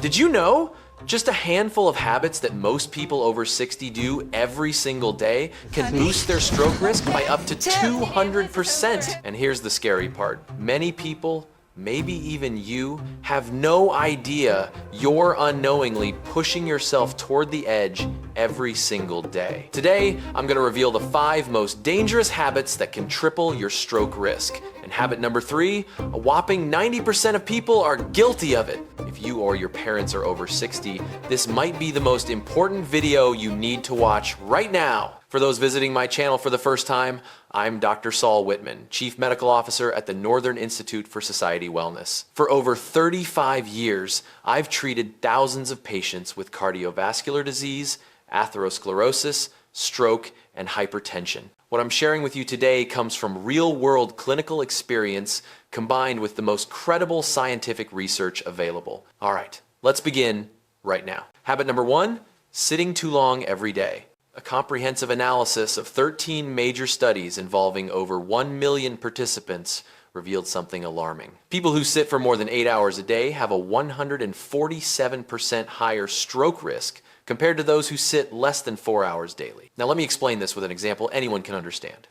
Did you know? Just a handful of habits that most people over 60 do every single day can boost their stroke risk by up to 200%. And here's the scary part. Many people, maybe even you, have no idea you're unknowingly pushing yourself toward the edge every single day. Today, I'm gonna reveal the 5 most dangerous habits that can triple your stroke risk. And habit number 3, a whopping 90% of people are guilty of it. If you or your parents are over 60, this might be the most important video you need to watch right now. For those visiting my channel for the first time, I'm Dr. Saul Whitman, Chief Medical Officer at the Northern Institute for Society Wellness. For over 35 years, I've treated thousands of patients with cardiovascular disease, atherosclerosis, stroke, and hypertension. What I'm sharing with you today comes from real-world clinical experience combined with the most credible scientific research available. All right, let's begin right now. Habit number 1, sitting too long every day. A comprehensive analysis of 13 major studies involving over 1 million participants revealed something alarming. People who sit for more than 8 hours a day have a 147% higher stroke risk compared to those who sit less than 4 hours daily. Now let me explain this with an example anyone can understand.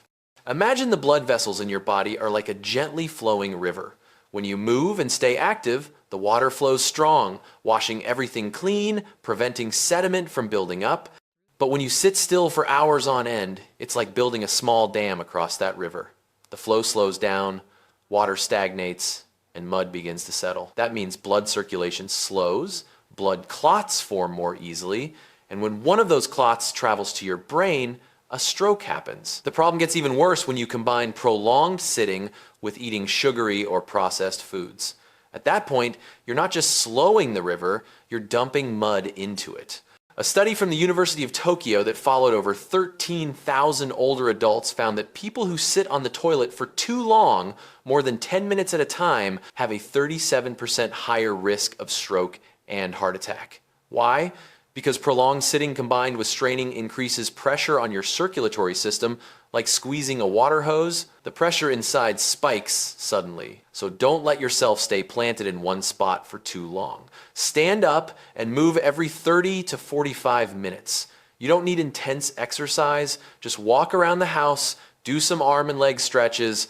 Imagine the blood vessels in your body are like a gently flowing river. When you move and stay active, the water flows strong, washing everything clean, preventing sediment from building up. But when you sit still for hours on end, it's like building a small dam across that river. The flow slows down, water stagnates, and mud begins to settle. That means blood circulation slows, blood clots form more easily, and when one of those clots travels to your brain, a stroke happens. The problem gets even worse when you combine prolonged sitting with eating sugary or processed foods. At that point, you're not just slowing the river, you're dumping mud into it. A study from the University of Tokyo that followed over 13,000 older adults found that people who sit on the toilet for too long, more than 10 minutes at a time, have a 37% higher risk of stroke and heart attack. Why? Because prolonged sitting combined with straining increases pressure on your circulatory system, like squeezing a water hose. The pressure inside spikes suddenly. So don't let yourself stay planted in one spot for too long. Stand up and move every 30 to 45 minutes. You don't need intense exercise. Just walk around the house, do some arm and leg stretches.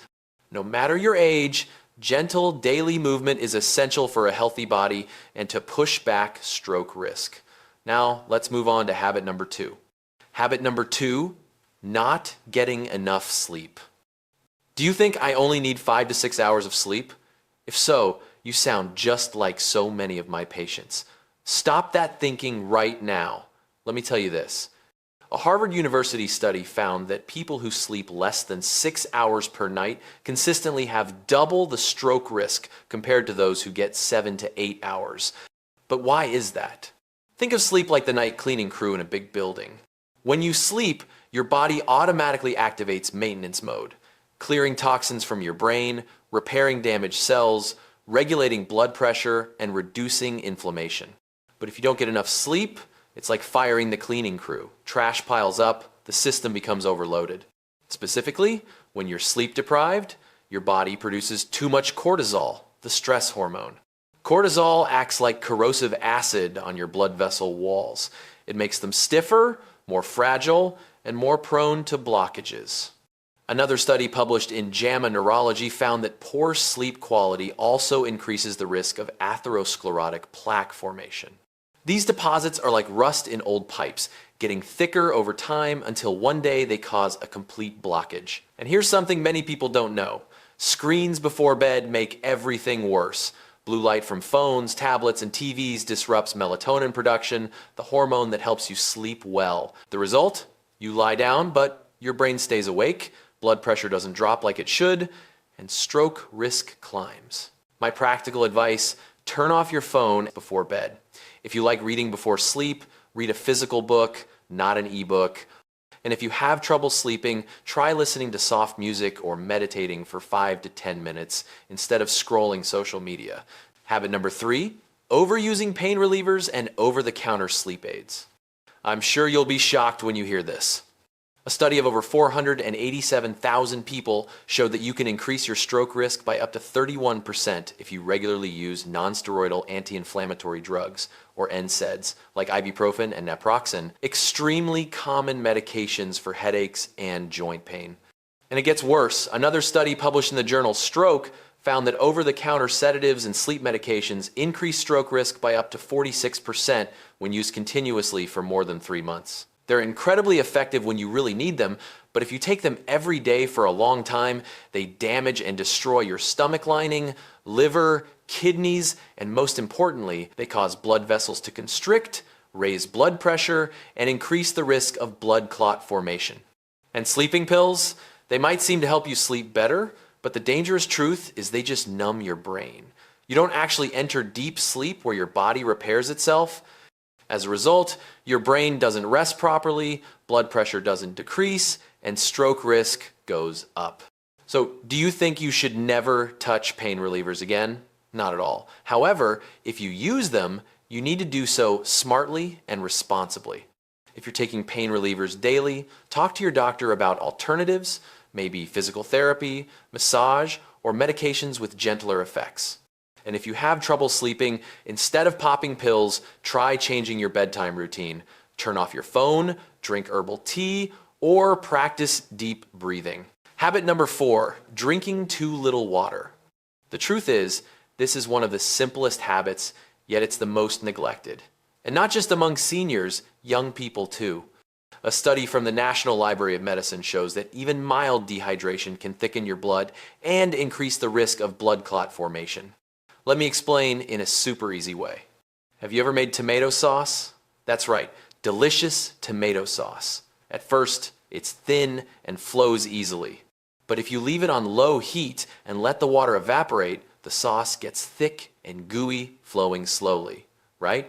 No matter your age, gentle daily movement is essential for a healthy body and to push back stroke risk. Now, let's move on to habit number 2. Habit number 2, not getting enough sleep. Do you think I only need 5 to 6 hours of sleep? If so, you sound just like so many of my patients. Stop that thinking right now. Let me tell you this. A Harvard University study found that people who sleep less than 6 hours per night consistently have double the stroke risk compared to those who get 7 to 8 hours. But why is that? Think of sleep like the night cleaning crew in a big building. When you sleep, your body automatically activates maintenance mode, clearing toxins from your brain, repairing damaged cells, regulating blood pressure, and reducing inflammation. But if you don't get enough sleep, it's like firing the cleaning crew. Trash piles up, the system becomes overloaded. Specifically, when you're sleep deprived, your body produces too much cortisol, the stress hormone. Cortisol acts like corrosive acid on your blood vessel walls. It makes them stiffer, more fragile, and more prone to blockages. Another study published in JAMA Neurology found that poor sleep quality also increases the risk of atherosclerotic plaque formation. These deposits are like rust in old pipes, getting thicker over time until one day they cause a complete blockage. And here's something many people don't know. Screens before bed make everything worse. Blue light from phones, tablets, and TVs disrupts melatonin production, the hormone that helps you sleep well. The result? You lie down, but your brain stays awake, blood pressure doesn't drop like it should, and stroke risk climbs. My practical advice, turn off your phone before bed. If you like reading before sleep, read a physical book, not an ebook. And if you have trouble sleeping, try listening to soft music or meditating for 5 to 10 minutes instead of scrolling social media. Habit number 3, overusing pain relievers and over-the-counter sleep aids. I'm sure you'll be shocked when you hear this. A study of over 487,000 people showed that you can increase your stroke risk by up to 31% if you regularly use nonsteroidal anti-inflammatory drugs, or NSAIDs, like ibuprofen and naproxen, extremely common medications for headaches and joint pain. And it gets worse. Another study published in the journal Stroke found that over-the-counter sedatives and sleep medications increase stroke risk by up to 46% when used continuously for more than 3 months. They're incredibly effective when you really need them, but if you take them every day for a long time, they damage and destroy your stomach lining, liver, kidneys, and most importantly, they cause blood vessels to constrict, raise blood pressure, and increase the risk of blood clot formation. And sleeping pills, they might seem to help you sleep better, but the dangerous truth is they just numb your brain. You don't actually enter deep sleep where your body repairs itself. As a result, your brain doesn't rest properly, blood pressure doesn't decrease, and stroke risk goes up. So, do you think you should never touch pain relievers again? Not at all. However, if you use them, you need to do so smartly and responsibly. If you're taking pain relievers daily, talk to your doctor about alternatives, maybe physical therapy, massage, or medications with gentler effects. And if you have trouble sleeping, instead of popping pills, try changing your bedtime routine. Turn off your phone, drink herbal tea, or practice deep breathing. Habit number 4, drinking too little water. The truth is, this is one of the simplest habits, yet it's the most neglected. And not just among seniors, young people too. A study from the National Library of Medicine shows that even mild dehydration can thicken your blood and increase the risk of blood clot formation. Let me explain in a super easy way. Have you ever made tomato sauce? That's right, delicious tomato sauce. At first, it's thin and flows easily. But if you leave it on low heat and let the water evaporate, the sauce gets thick and gooey, flowing slowly, right?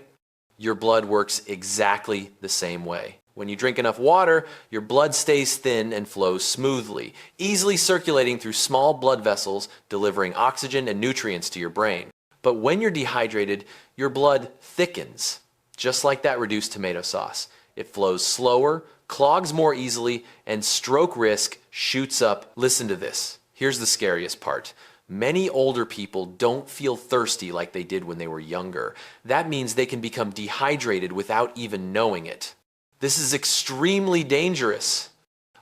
Your blood works exactly the same way. When you drink enough water, your blood stays thin and flows smoothly, easily circulating through small blood vessels, delivering oxygen and nutrients to your brain. But when you're dehydrated, your blood thickens, just like that reduced tomato sauce. It flows slower, clogs more easily, and stroke risk shoots up. Listen to this. Here's the scariest part. Many older people don't feel thirsty like they did when they were younger. That means they can become dehydrated without even knowing it. This is extremely dangerous.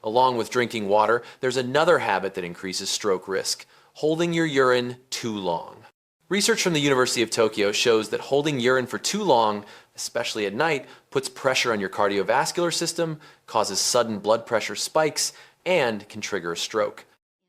Along with drinking water, there's another habit that increases stroke risk: holding your urine too long. Research from the University of Tokyo shows that holding urine for too long, especially at night, puts pressure on your cardiovascular system, causes sudden blood pressure spikes, and can trigger a stroke.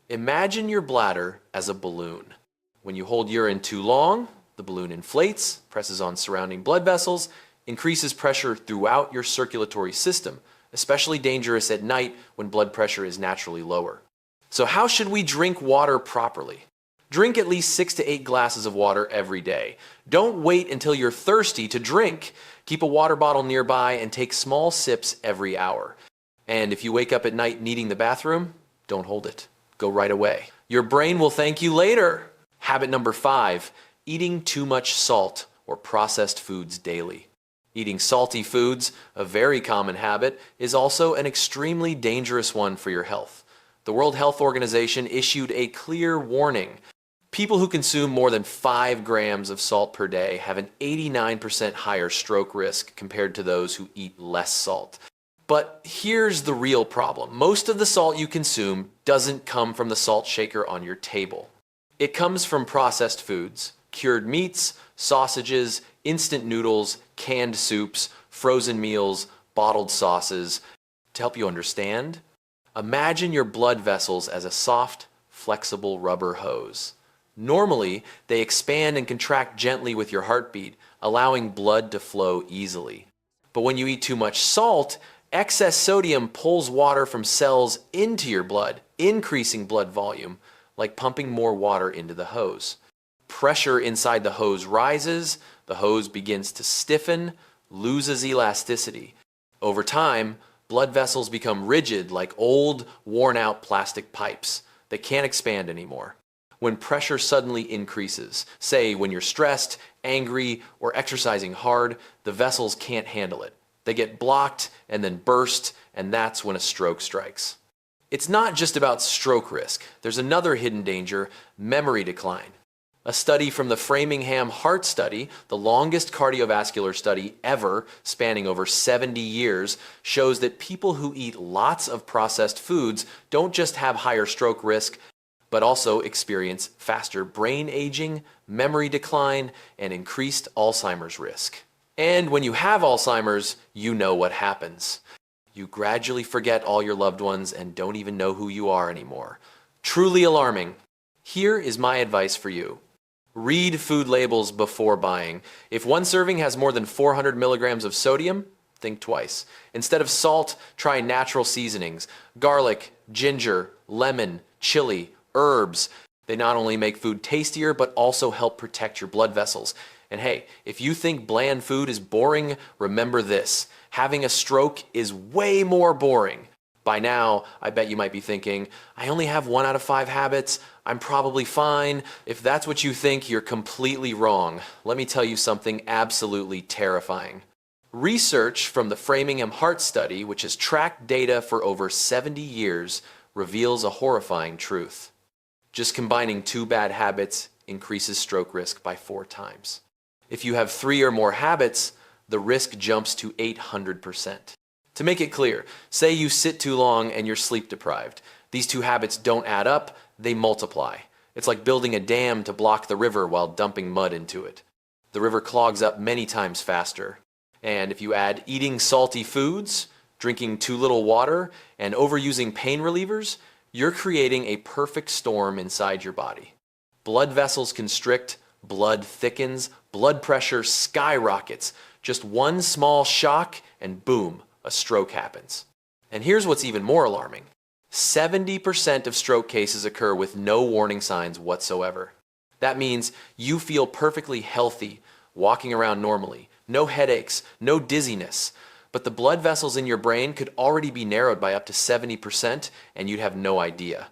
Imagine your bladder as a balloon. When you hold urine too long, the balloon inflates, presses on surrounding blood vessels, increases pressure throughout your circulatory system, especially dangerous at night when blood pressure is naturally lower. So how should we drink water properly? Drink at least 6 to 8 glasses of water every day. Don't wait until you're thirsty to drink. Keep a water bottle nearby and take small sips every hour. And if you wake up at night needing the bathroom, don't hold it. Go right away. Your brain will thank you later. Habit number 5, eating too much salt or processed foods daily. Eating salty foods, a very common habit, is also an extremely dangerous one for your health. The World Health Organization issued a clear warning. People who consume more than 5 grams of salt per day have an 89% higher stroke risk compared to those who eat less salt. But here's the real problem. Most of the salt you consume doesn't come from the salt shaker on your table. It comes from processed foods, cured meats, sausages, instant noodles, canned soups, frozen meals, bottled sauces. To help you understand, imagine your blood vessels as a soft, flexible rubber hose. Normally, they expand and contract gently with your heartbeat, allowing blood to flow easily. But when you eat too much salt, excess sodium pulls water from cells into your blood, increasing blood volume, like pumping more water into the hose. Pressure inside the hose rises, the hose begins to stiffen, loses elasticity. Over time, blood vessels become rigid like old, worn-out plastic pipes that can't expand anymore. When pressure suddenly increases, say when you're stressed, angry, or exercising hard, the vessels can't handle it. They get blocked and then burst, and that's when a stroke strikes. It's not just about stroke risk. There's another hidden danger: memory decline. A study from the Framingham Heart Study, the longest cardiovascular study ever, spanning over 70 years, shows that people who eat lots of processed foods don't just have higher stroke risk, but also experience faster brain aging, memory decline, and increased Alzheimer's risk. And when you have Alzheimer's, you know what happens. You gradually forget all your loved ones and don't even know who you are anymore. Truly alarming. Here is my advice for you. Read food labels before buying. If one serving has more than 400 milligrams of sodium, think twice. Instead of salt, try natural seasonings: garlic, ginger, lemon, chili, herbs. They not only make food tastier, but also help protect your blood vessels. And hey, if you think bland food is boring, remember this: having a stroke is way more boring. By now, I bet you might be thinking, I only have 1 out of 5 habits. I'm probably fine. If that's what you think, you're completely wrong. Let me tell you something absolutely terrifying. Research from the Framingham Heart Study, which has tracked data for over 70 years, reveals a horrifying truth. Just combining 2 bad habits increases stroke risk by 4 times. If you have 3 or more habits, the risk jumps to 800%. To make it clear, say you sit too long and you're sleep deprived. These 2 habits don't add up, they multiply. It's like building a dam to block the river while dumping mud into it. The river clogs up many times faster. And if you add eating salty foods, drinking too little water, and overusing pain relievers, you're creating a perfect storm inside your body. Blood vessels constrict, blood thickens, blood pressure skyrockets. Just one small shock and boom, a stroke happens. And here's what's even more alarming. 70% of stroke cases occur with no warning signs whatsoever. That means you feel perfectly healthy, walking around normally, no headaches, no dizziness, but the blood vessels in your brain could already be narrowed by up to 70% and you'd have no idea.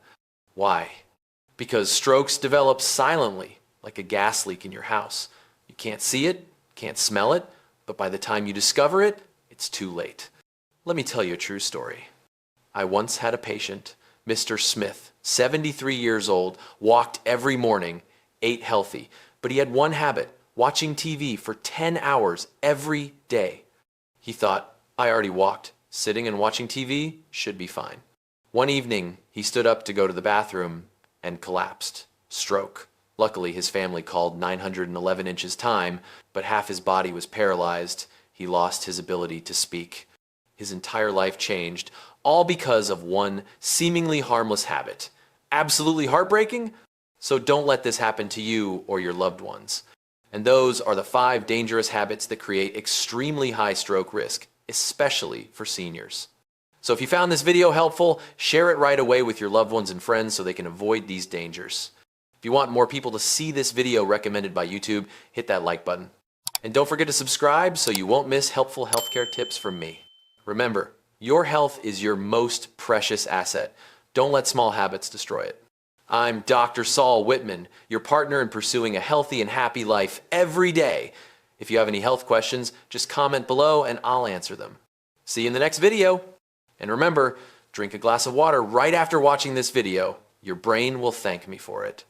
Why? Because strokes develop silently, like a gas leak in your house. You can't see it, can't smell it, but by the time you discover it, it's too late. Let me tell you a true story. I once had a patient, Mr. Smith, 73 years old, walked every morning, ate healthy, but he had one habit: watching TV for 10 hours every day. He thought, I already walked. Sitting and watching TV should be fine. One evening, he stood up to go to the bathroom and collapsed. Stroke. Luckily, his family called 911 inches time, but half his body was paralyzed. He lost his ability to speak. His entire life changed, all because of one seemingly harmless habit. Absolutely heartbreaking? So don't let this happen to you or your loved ones. And those are the 5 dangerous habits that create extremely high stroke risk, especially for seniors. So if you found this video helpful, share it right away with your loved ones and friends so they can avoid these dangers. If you want more people to see this video recommended by YouTube, hit that like button. And don't forget to subscribe so you won't miss helpful healthcare tips from me. Remember, your health is your most precious asset. Don't let small habits destroy it. I'm Dr. Saul Whitman, your partner in pursuing a healthy and happy life every day. If you have any health questions, just comment below and I'll answer them. See you in the next video. And remember, drink a glass of water right after watching this video. Your brain will thank me for it.